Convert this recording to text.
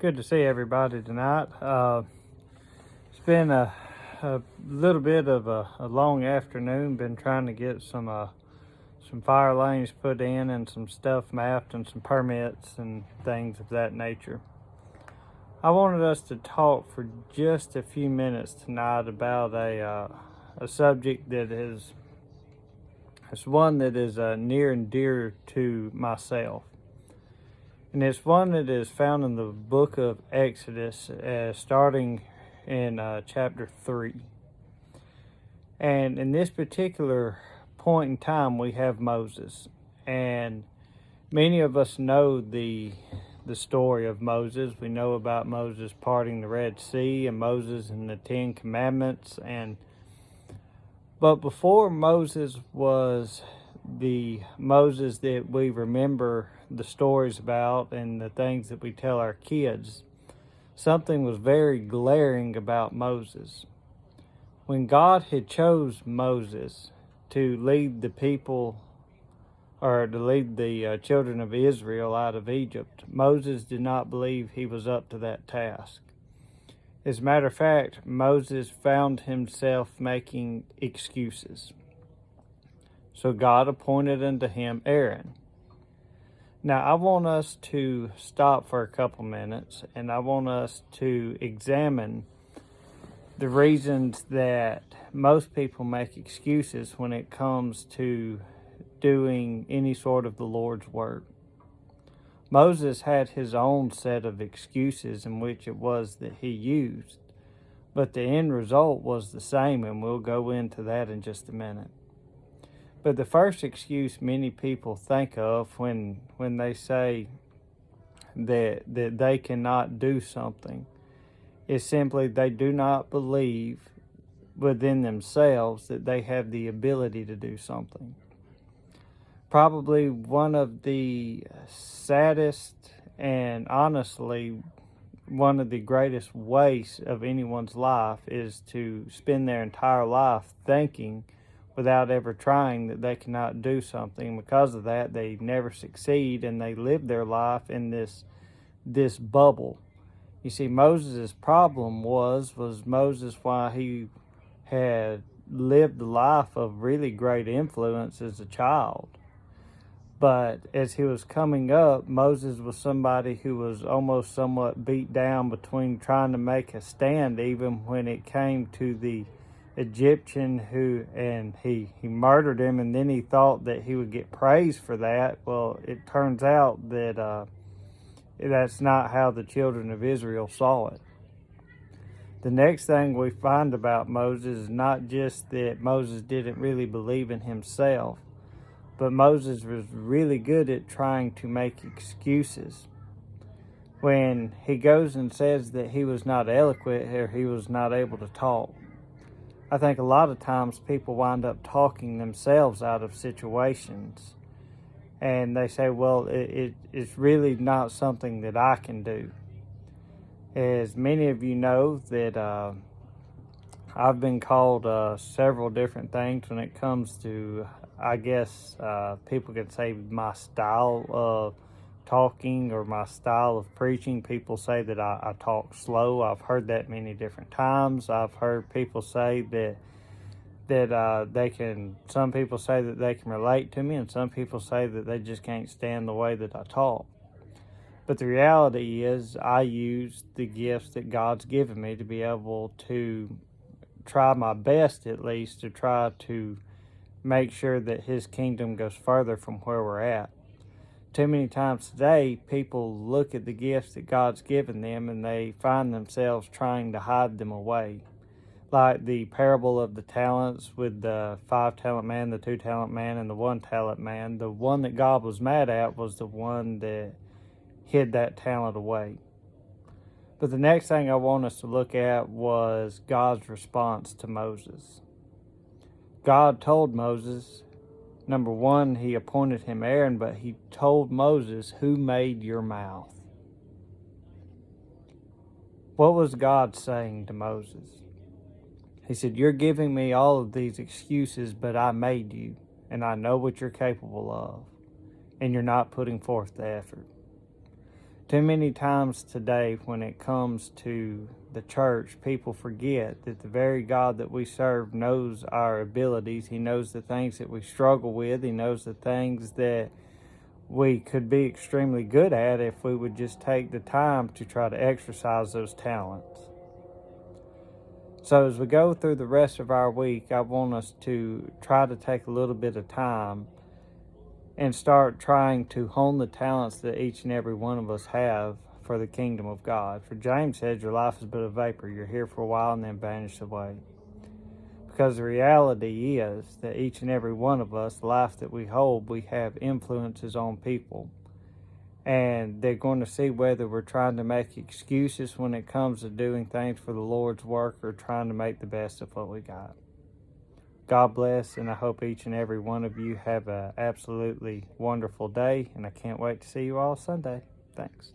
Good to see everybody tonight. It's been a little bit of a long afternoon. Been trying to get some fire lanes put in and some stuff mapped and some permits and things of that nature. I wanted us to talk for just a few minutes tonight about a subject that it's one that is near and dear to myself. And it's one that is found in the book of Exodus, starting in chapter 3. And in this particular point in time, we have Moses. And many of us know the story of Moses. We know about Moses parting the Red Sea and Moses and the Ten Commandments. But before Moses was the Moses that we remember the stories about and the things that we tell our kids, something was very glaring about Moses. When God had chose Moses to lead the people, or to lead the children of Israel out of Egypt, Moses did not believe he was up to that task. As a matter of fact, Moses found himself making excuses. So God appointed unto him Aaron. Now, I want us to stop for a couple minutes, and I want us to examine the reasons that most people make excuses when it comes to doing any sort of the Lord's work. Moses had his own set of excuses in which it was that he used, but the end result was the same, and we'll go into that in just a minute. But the first excuse many people think of when they say that they cannot do something is simply they do not believe within themselves that they have the ability to do something. Probably one of the saddest and honestly one of the greatest wastes of anyone's life is to spend their entire life thinking without ever trying that they cannot do something. Because of that, they never succeed and they live their life in this bubble. You see, Moses' problem was Moses, why he had lived a life of really great influence as a child. But as he was coming up, Moses was somebody who was almost somewhat beat down between trying to make a stand, even when it came to the Egyptian and he murdered him, and then he thought that he would get praise for that. Well, it turns out that that's not how the children of Israel saw it. The next thing we find about Moses is not just that Moses didn't really believe in himself, but Moses was really good at trying to make excuses. When he goes and says that he was not eloquent or he was not able to talk, I think a lot of times people wind up talking themselves out of situations. And they say, well, it's really not something that I can do. As many of you know, that I've been called several different things when it comes to, I guess people could say, my style of talking or my style of preaching. People say that I talk slow. I've heard that many different times. I've heard people say that some people say that they can relate to me, and some people say that they just can't stand the way that I talk. But the reality is I use the gifts that God's given me to be able to try my best, at least, to try to make sure that His kingdom goes further from where we're at. Too many times today, people look at the gifts that God's given them and they find themselves trying to hide them away. Like the parable of the talents with the 5-talent man, the 2-talent man, and the 1-talent man. The one that God was mad at was the one that hid that talent away. But the next thing I want us to look at was God's response to Moses. God told Moses, number one, He appointed him Aaron, but He told Moses, who made your mouth? What was God saying to Moses? He said, you're giving me all of these excuses, but I made you, and I know what you're capable of, and you're not putting forth the effort. Too many times today when it comes to the church, people forget that the very God that we serve knows our abilities. He knows the things that we struggle with. He knows the things that we could be extremely good at if we would just take the time to try to exercise those talents. So as we go through the rest of our week, I want us to try to take a little bit of time and start trying to hone the talents that each and every one of us have for the kingdom of God. For James says, your life is but a vapor. You're here for a while and then vanish away. Because the reality is that each and every one of us, the life that we hold, we have influences on people. And they're going to see whether we're trying to make excuses when it comes to doing things for the Lord's work or trying to make the best of what we got. God bless, and I hope each and every one of you have an absolutely wonderful day, and I can't wait to see you all Sunday. Thanks.